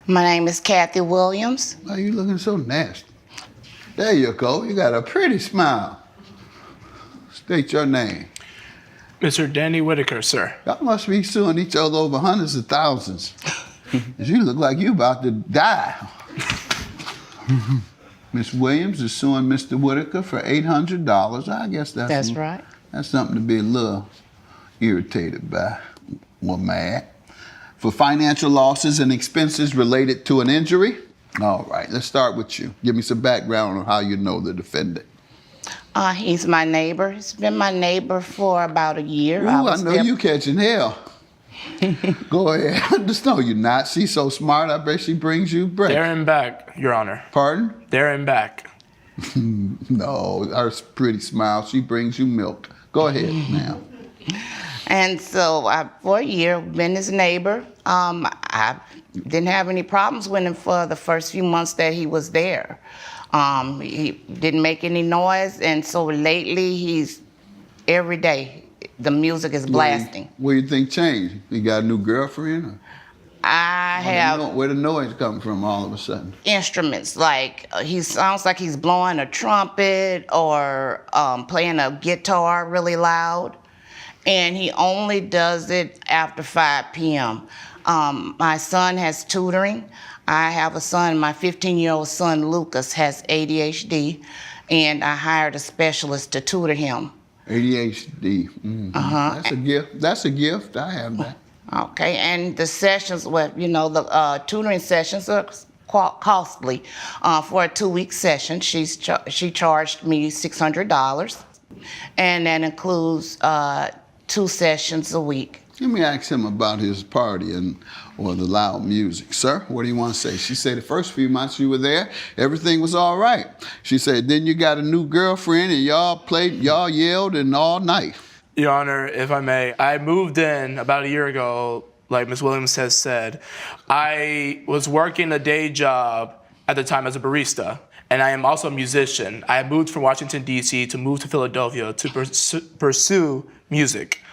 My name is Kathy Williams. Why are you looking so nasty? There you go. You got a pretty smile. State your name. Mr. Danny Whitaker, sir. Y'all must be suing each other over hundreds of thousands. You look like you about to die. Miss Williams is suing Mr. Whitaker for $800. I guess that's right. That's something to be a little irritated by or mad. For financial losses and expenses related to an injury. All right, let's start with you. Give me some background on how you know the defendant. He's my neighbor. He's been my neighbor for about a year. Ooh, I know you catching hell. Go ahead. Just know you're not. She's so smart, I bet she brings you breakfast. There and back, Your Honor. Pardon? There and back. No, her pretty smile, she brings you milk. Go ahead, ma'am. And so for a year, been his neighbor. I didn't have any problems with him for the first few months that he was there. He didn't make any noise, and so lately he's, every day, the music is blasting. What do you think changed? You got a new girlfriend? Or? Where the noise come from all of a sudden? Instruments, like he sounds like he's blowing a trumpet or playing a guitar really loud. And he only does it after 5 p.m. My son has tutoring. I have a son, my 15-year-old son, Lucas, has ADHD, and I hired a specialist to tutor him. ADHD. Mm-hmm. That's a gift. That's a gift. I have that. Okay, and the sessions, well, you know, the tutoring sessions are costly. For a 2-week session, she charged me $600, and that includes 2 sessions a week. Let me ask him about his party or the loud music. Sir, what do you want to say? She said the first few months you were there, everything was all right. She said then you got a new girlfriend and y'all yelled and all night. Your Honor, if I may, I moved in about a year ago, like Ms. Williams has said. I was working a day job at the time as a barista, and I am also a musician. I moved from Washington, D.C. to move to Philadelphia to pursue music.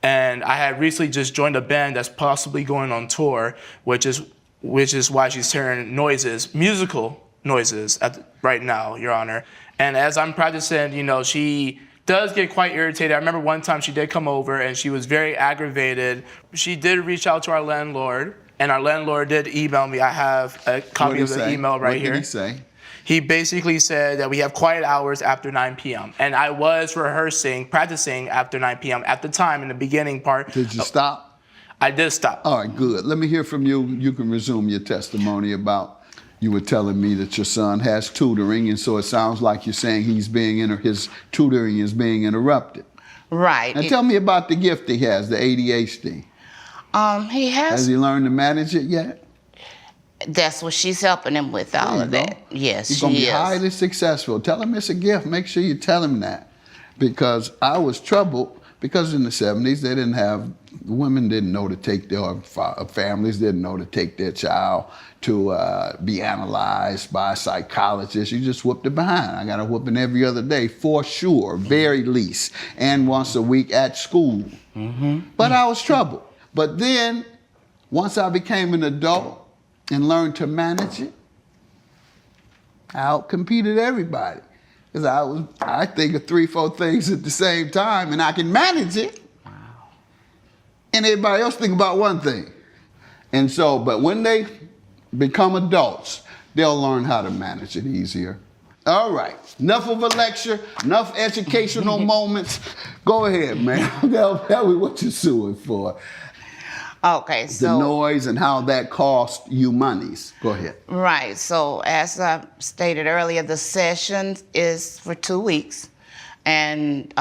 And I had recently just joined a band that's possibly going on tour, which is why she's hearing noises, musical noises right now, Your Honor. And as I'm practicing, you know, she does get quite irritated. I remember one time she did come over and she was very aggravated. She did reach out to our landlord, and our landlord did email me. I have a copy of the email right here. What did he say? He basically said that we have quiet hours after 9 p.m. And I was practicing after 9 p.m. at the time in the beginning part. Did you stop? I did stop. All right, good. Let me hear from you. You can resume your testimony about you were telling me that your son has tutoring, and so it sounds like you're saying his tutoring is being interrupted. Right. Now tell me about the gift he has, the ADHD. Has he learned to manage it yet? That's what she's helping him with, all of that. Yes, He's going to be highly successful. Tell him it's a gift. Make sure you tell him that. Because I was troubled, because in the 70s, women didn't know to take families didn't know to take their child to be analyzed by a psychologist. You just whooped it behind. I got a whooping every other day, for sure, very least, and once a week at school. Mm-hmm. But I was troubled. But then, once I became an adult, and learned to manage it, I outcompeted everybody. Because I think of 3-4 things at the same time, and I can manage it. Wow. And everybody else think about one thing. And so, but when they become adults, they'll learn how to manage it easier. All right, enough of a lecture, enough educational moments. Go ahead, man. Tell me what you're suing for. Okay, so the noise and how that cost you monies. Go ahead. Right. So as I stated earlier, the session is for 2 weeks, and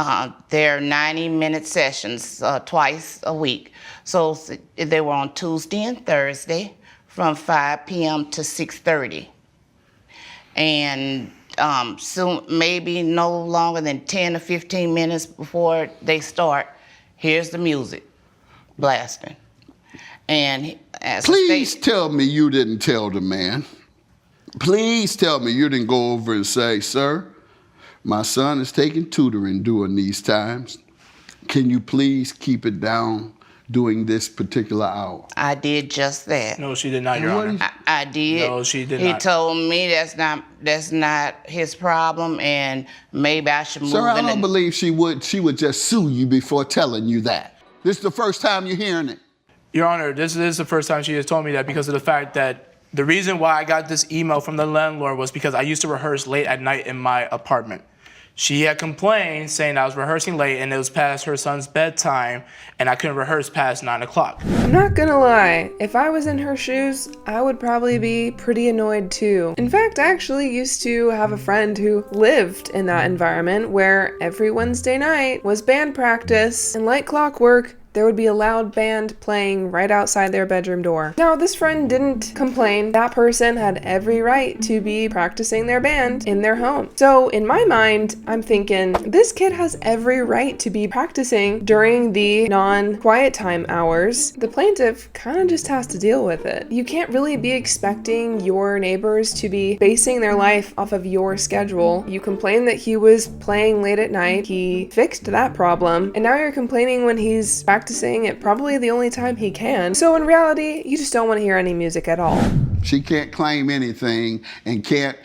they're 90-minute sessions twice a week. So they were on Tuesday and Thursday from 5 p.m. to 6:30, and soon, maybe no longer than 10 or 15 minutes before they start, here's the music blasting. And please tell me you didn't tell the man. Please tell me you didn't go over and say, sir, my son is taking tutoring during these times. Can you please keep it down during this particular hour? I did just that. No, she did not, Your what Honor. is- I did. No, she did He not. told me that's not his problem, and maybe I should move Sir, I in. don't believe she would just sue you before telling you that. This is the first time you're hearing it. Your Honor, this is the first time she has told me that because of the fact that the reason why I got this email from the landlord was because I used to rehearse late at night in my apartment. She had complained saying I was rehearsing late and it was past her son's bedtime and I couldn't rehearse past 9 o'clock. I'm not gonna lie, if I was in her shoes, I would probably be pretty annoyed too. In fact, I actually used to have a friend who lived in that environment where every Wednesday night was band practice, and like clockwork, there would be a loud band playing right outside their bedroom door. Now, this friend didn't complain. That person had every right to be practicing their band in their home. So in my mind, I'm thinking, this kid has every right to be practicing during the non-quiet time hours. The plaintiff kind of just has to deal with it. You can't really be expecting your neighbors to be basing their life off of your schedule. You complained that he was playing late at night. He fixed that problem. And now you're complaining when he's practicing at probably the only time he can. So in reality, you just don't want to hear any music at all. She can't claim anything and can't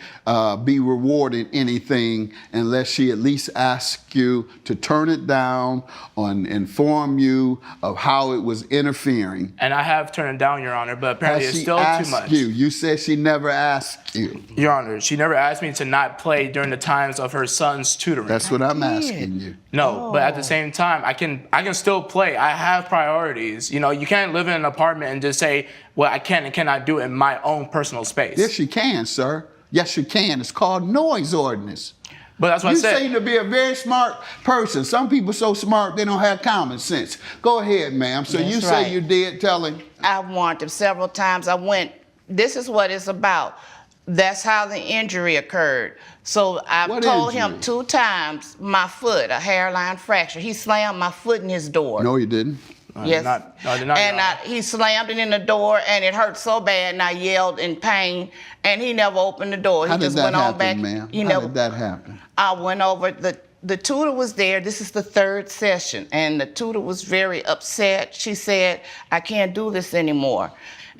be rewarded anything unless she at least asks you to turn it down or inform you of how it was interfering. And I have turned it down, Your Honor, but apparently Has it's she still too asked much. you? You said she never asked you. Your Honor, she never asked me to not play during the times of her son's tutoring. That's what I'm asking you. No, but at the same time, I can still play. I have priorities. You know, you can't live in an apartment and just say, well, I can and cannot do it in my own personal space. Yes, you can, sir. Yes, you can. It's called noise ordinance. But that's what You I said. seem to be a very smart person. Some people so smart they don't have common sense. Go ahead, ma'am. So That's you right. say you did tell him? I warned him several times. I went, this is what it's about. That's how the injury occurred. So I What told injury? him 2 times, my foot, a hairline fracture. He slammed my foot in his door. No, you didn't. I Yes. did not, Your And Honor. he slammed it in the door, and it hurt so bad, and I yelled in pain, and he never opened the door. How He did just that went on happen, back. ma'am? He How never. did that happen? I went over, the tutor was there. This is the 3rd session, and the tutor was very upset. She said, I can't do this anymore.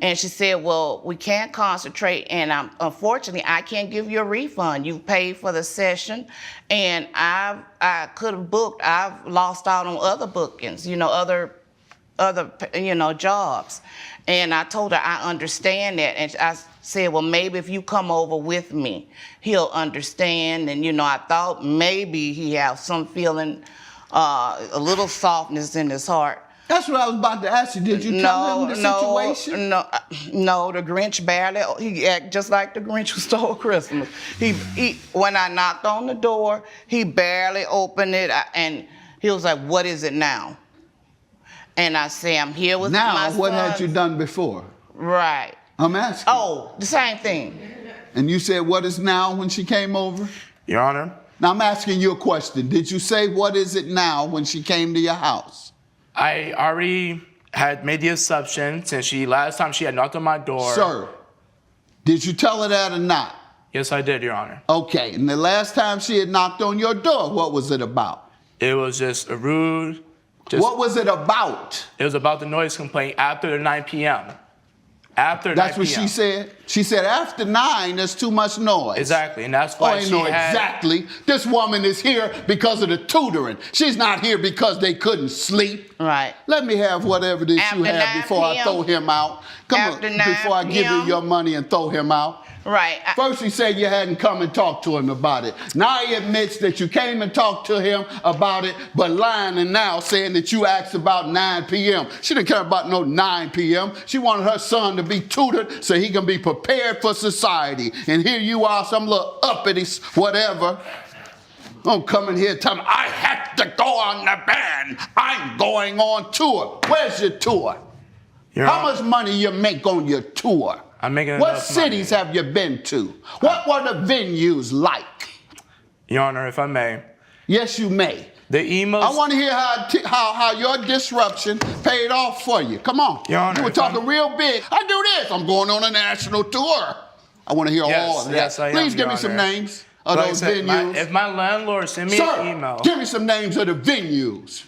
And she said, well, we can't concentrate, and unfortunately, I can't give you a refund. You paid for the session, and I could have booked. I've lost out on other bookings, other jobs. And I told her I understand that. And I said, well, maybe if you come over with me, he'll understand. And, I thought maybe he has some feeling, a little softness in his heart. That's what I was about to ask you. Did you tell him the situation? No, the Grinch barely, he act just like the Grinch who stole Christmas. When I knocked on the door, he barely opened it, and he was like, what is it now? And I say, I'm here with my Now, what had sons." you done before? Right. I'm asking. Oh, the same thing. And you said, what is now when she came over? Your Honor, Now, I'm asking you a question. Did you say, what is it now when she came to your house? I already had made the assumption since last time she had knocked on my door. Sir, did you tell her that or not? Yes, I did, Your Honor. Okay, and the last time she had knocked on your door, what was it about? It was just a rude. What was it about? It was about the noise complaint after 9 p.m. After 9 That's what p.m. she said? She said after 9, there's too much noise. Exactly, and that's Oh, why I she know had. exactly. This woman is here because of the tutoring. She's not here because they couldn't sleep. Right. Let me have whatever this After you have 9 before I p.m. throw him out. Come After on, 9 before I give you p.m. your money and throw him out. Right. First, he said you hadn't come and talked to him about it. Now he admits that you came and talked to him about it, but lying and now saying that you asked about 9 p.m. She didn't care about no 9 p.m. She wanted her son to be tutored so he can be prepared for society. And here you are, some little uppity whatever. Don't come in here and tell me, I have to go on the band. I'm going on tour. Where's your tour? How much money you make on your tour? I'm making What enough cities money. have you been to? What were the venues like? Your Honor, if I may. Yes, you may. The emails. I want to hear how your disruption paid off for you. Come on. Your Honor, you were if talking I'm- real big. I do this. I'm going on a national tour. I want to hear Yes, all of that. yes, I am, Please give Your me some Honor. names of Like I those said, venues. if my landlord sent me Sir, an email. give me some names of the venues.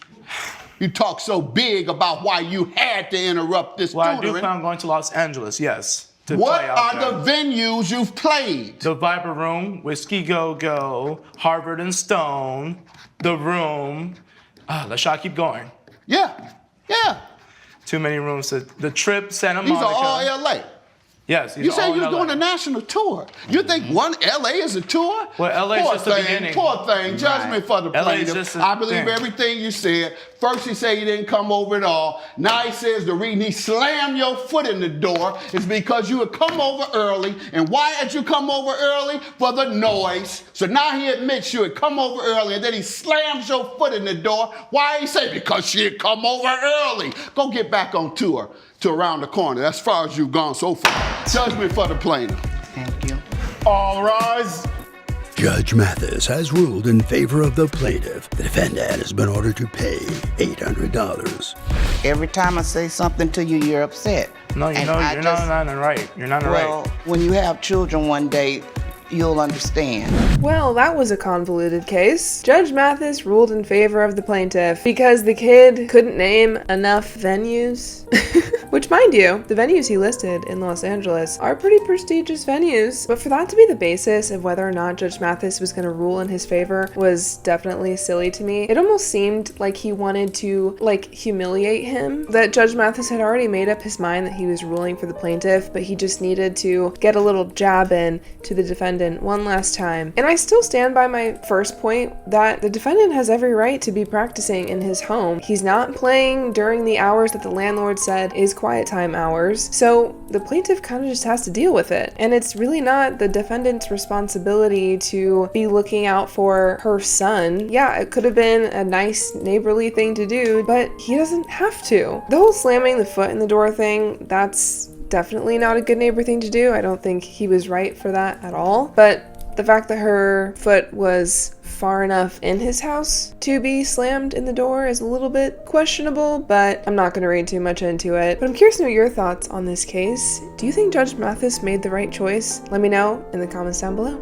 You talk so big about why you had to interrupt this Well, I do tutoring. plan on going to Los Angeles, yes. To What play out are there. the venues you've played? The Viper Room, Whiskey Go Go, Harvard and Stone, The Room. Let's try to keep going. Yeah, yeah. Too many rooms. The Trip, Santa These Monica. are all LA. Yes, these You are say all you was in LA. doing a national tour. You think one LA is a tour? Well, LA is Poor just the thing, beginning. Poor thing. Judgment for the LA is plaintiff. just the I believe thing. everything you said. First he said he didn't come over at all. Now he says the reason he slammed your foot in the door is because you had come over early. And why had you come over early? For the noise. So now he admits you had come over early and then he slams your foot in the door. Why he say? Because she had come over early. Go get back on tour to around the corner. That's as far as you've gone so far. Judgment for the plaintiff. Thank you. All rise. Judge Mathis has ruled in favor of the plaintiff. The defendant has been ordered to pay $800. Every time I say something to you, you're upset. No, And you're I just- not right. You're not Well, right. when you have children one day, you'll understand. Well, that was a convoluted case. Judge Mathis ruled in favor of the plaintiff because the kid couldn't name enough venues. Which, mind you, the venues he listed in Los Angeles are pretty prestigious venues. But for that to be the basis of whether or not Judge Mathis was going to rule in his favor was definitely silly to me. It almost seemed like he wanted to, humiliate him. That Judge Mathis had already made up his mind that he was ruling for the plaintiff, but he just needed to get a little jab in to the defendant one last time. And I still stand by my first point that the defendant has every right to be practicing in his home. He's not playing during the hours that the landlord said is quiet time hours, so the plaintiff kind of just has to deal with it. And it's really not the defendant's responsibility to be looking out for her son. Yeah, it could have been a nice neighborly thing to do, but he doesn't have to. The whole slamming the foot in the door thing, that's definitely not a good neighbor thing to do. I don't think he was right for that at all. But the fact that her foot was far enough in his house to be slammed in the door is a little bit questionable, but I'm not going to read too much into it. But I'm curious to know your thoughts on this case. Do you think Judge Mathis made the right choice? Let me know in the comments down below.